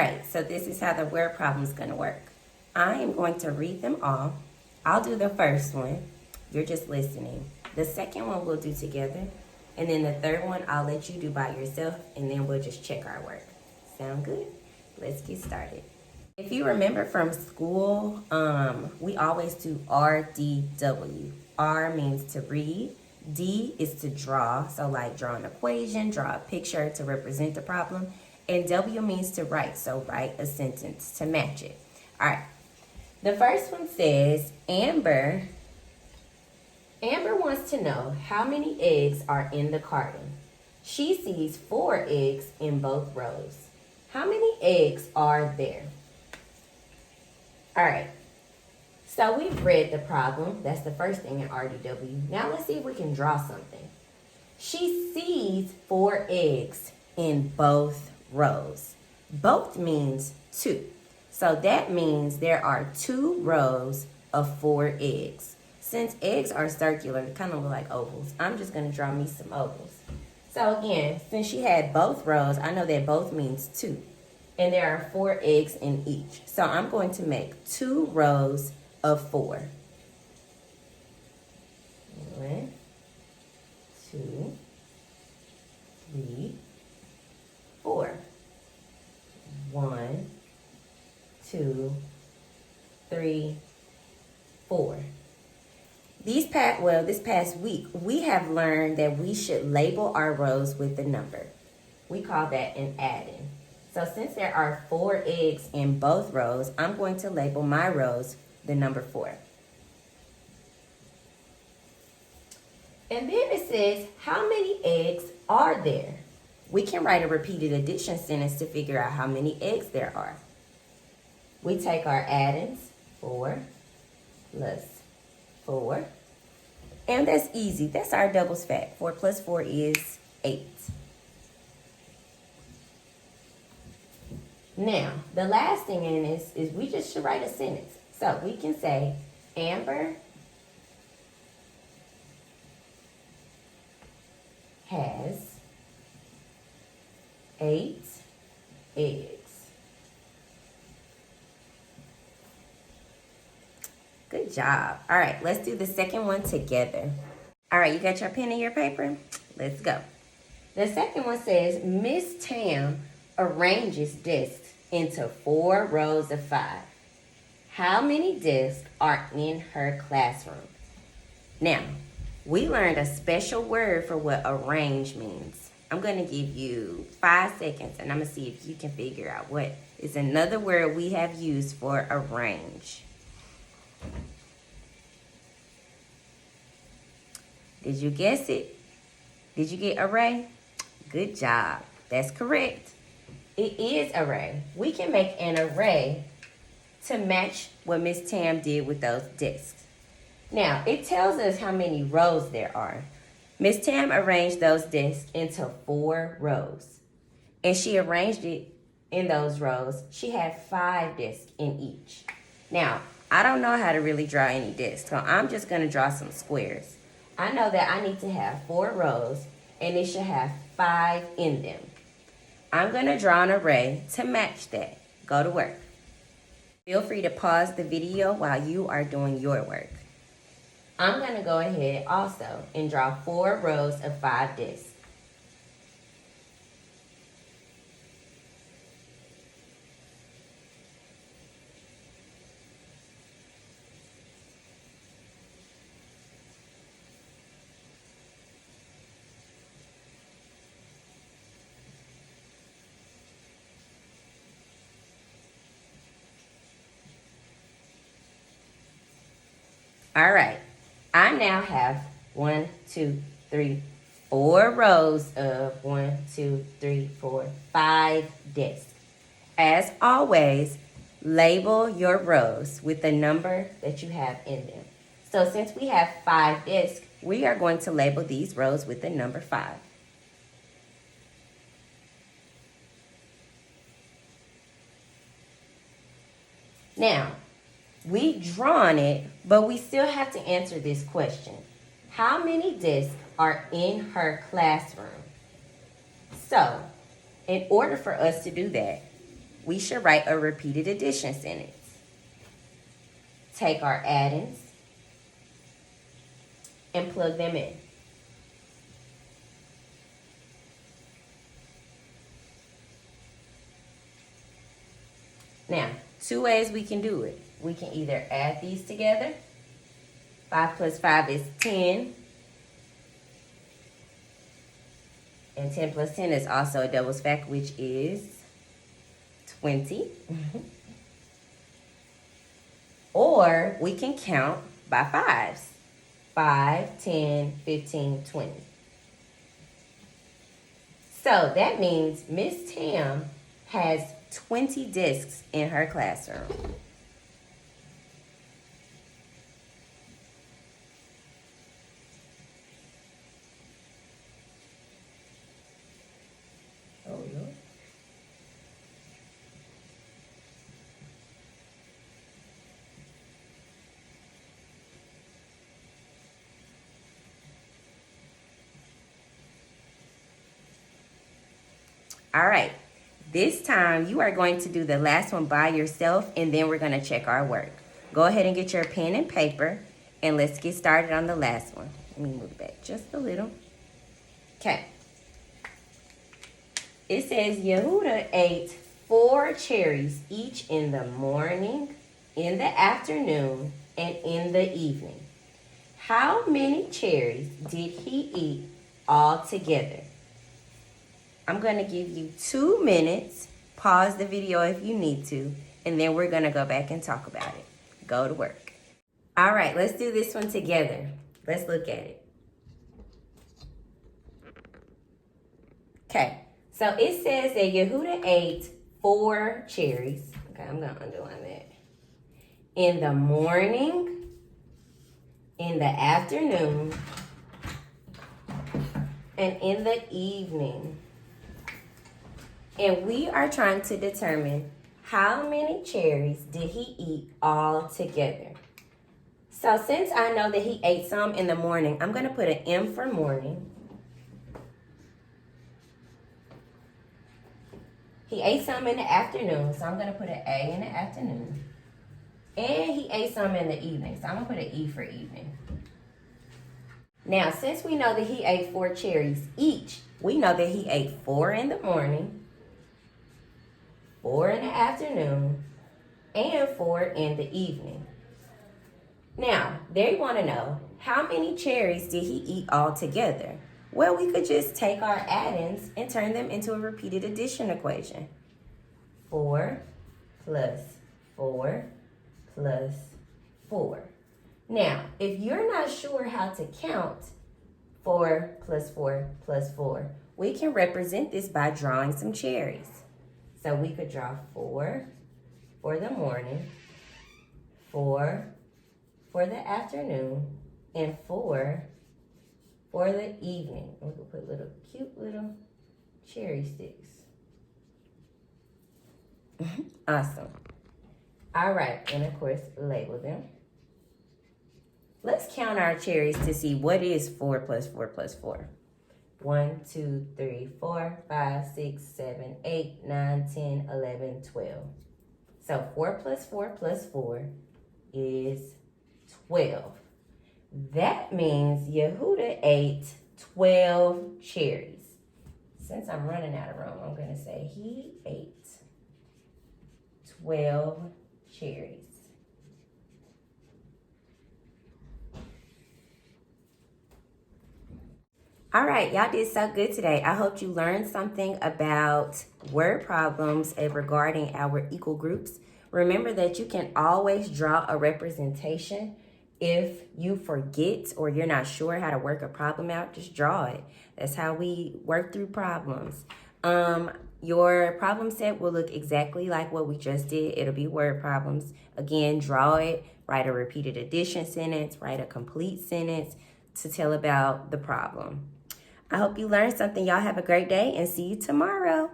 right, so this is how the word problem is going to work. I am going to read them all. I'll do the first one. You're just listening. The second one we'll do together. And then the third one I'll let you do by yourself, and then we'll just check our work. Sound good? Let's get started. If you remember from school, we always do RDW. R means to read. D is to draw, so like draw an equation, draw a picture to represent the problem. And W means to write, so write a sentence to match it. All right, the first one says, Amber wants to know how many eggs are in the carton. She sees 4 eggs in both rows. How many eggs are there? All right, so we've read the problem. That's the first thing in RDW. Now let's see if we can draw something. She sees 4 eggs in both rows. Both means 2. So that means there are 2 rows of 4 eggs. Since eggs are circular, they kind of look like ovals, I'm just going to draw me some ovals. So again, since she had both rows, I know that both means 2. And there are 4 eggs in each. So I'm going to make 2 rows of 4. 1, 2, 3, 4. 1, 2, 3, 4. This past week, we have learned that we should label our rows with a number. We call that an add-in. So since there are 4 eggs in both rows, I'm going to label my rows the number 4. And then it says, how many eggs are there? We can write a repeated addition sentence to figure out how many eggs there are. We take our add-ins, 4 plus 4. And that's easy. That's our doubles fact. 4 plus 4 is 8. Now, the last thing in this is we just should write a sentence. So we can say, Amber has 8 eggs. Good job. All right, let's do the second one together. All right, you got your pen and your paper? Let's go. The second one says, Miss Tam arranges desks into 4 rows of 5. How many desks are in her classroom? Now, we learned a special word for what arrange means. I'm going to give you 5 seconds, and I'm going to see if you can figure out what is another word we have used for arrange. Did you guess it? Did you get array? Good job. That's correct. It is array. We can make an array to match what Miss Tam did with those desks. Now, it tells us how many rows there are. Miss Tam arranged those desks into 4 rows. And she arranged it in those rows. She had 5 desks in each. Now, I don't know how to really draw any desks, so I'm just going to draw some squares. I know that I need to have 4 rows, and it should have 5 in them. I'm going to draw an array to match that. Go to work. Feel free to pause the video while you are doing your work. I'm going to go ahead also and draw 4 rows of 5 discs. All right, I now have 1, 2, 3, 4 rows of 1, 2, 3, 4, 5 discs. As always, label your rows with the number that you have in them. So since we have 5 discs, we are going to label these rows with the number 5. Now, we've drawn it, but we still have to answer this question. How many discs are in her classroom? So, in order for us to do that, we should write a repeated addition sentence. Take our addends and plug them in. Now, two ways we can do it. We can either add these together. 5 plus 5 is 10. And 10 plus 10 is also a doubles factor, which is 20. Or we can count by fives. 5, 10, 15, 20. So that means Miss Tam has 20 desks in her classroom. Oh, yeah. All right. This time, you are going to do the last one by yourself, and then we're going to check our work. Go ahead and get your pen and paper, and let's get started on the last one. Let me move it back just a little. Okay. It says Yehuda ate 4 cherries each in the morning, in the afternoon, and in the evening. How many cherries did he eat altogether? I'm going to give you 2 minutes. Pause the video if you need to, and then we're going to go back and talk about it. Go to work. All right, let's do this one together. Let's look at it. Okay, so it says that Yehuda ate 4 cherries. Okay, I'm going to underline that. In the morning, in the afternoon, and in the evening. And we are trying to determine how many cherries did he eat all together. So since I know that he ate some in the morning, I'm going to put an M for morning. He ate some in the afternoon, so I'm going to put an A in the afternoon. And he ate some in the evening, so I'm going to put an E for evening. Now, since we know that he ate 4 cherries each, we know that he ate 4 in the morning, 4 in the afternoon, and 4 in the evening. Now, they want to know, how many cherries did he eat all together? Well, we could just take our addends and turn them into a repeated addition equation. 4 plus 4 plus 4. Now, if you're not sure how to count 4 plus 4 plus 4, we can represent this by drawing some cherries. So we could draw 4 for the morning, 4 for the afternoon, and 4 for the evening. We could put cute little cherry sticks. Awesome. All right, and of course, label them. Let's count our cherries to see what is 4 plus 4 plus 4. 1, 2, 3, 4, 5, 6, 7, 8, 9, 10, 11, 12. So 4 plus 4 plus 4 is 12. That means Yehuda ate 12 cherries. Since I'm running out of room, I'm going to say he ate 12 cherries. All right, y'all did so good today. I hope you learned something about word problems regarding our equal groups. Remember that you can always draw a representation. If you forget or you're not sure how to work a problem out, just draw it. That's how we work through problems. Your problem set will look exactly like what we just did. It'll be word problems. Again, draw it, write a repeated addition sentence, write a complete sentence to tell about the problem. I hope you learned something. Y'all have a great day and see you tomorrow.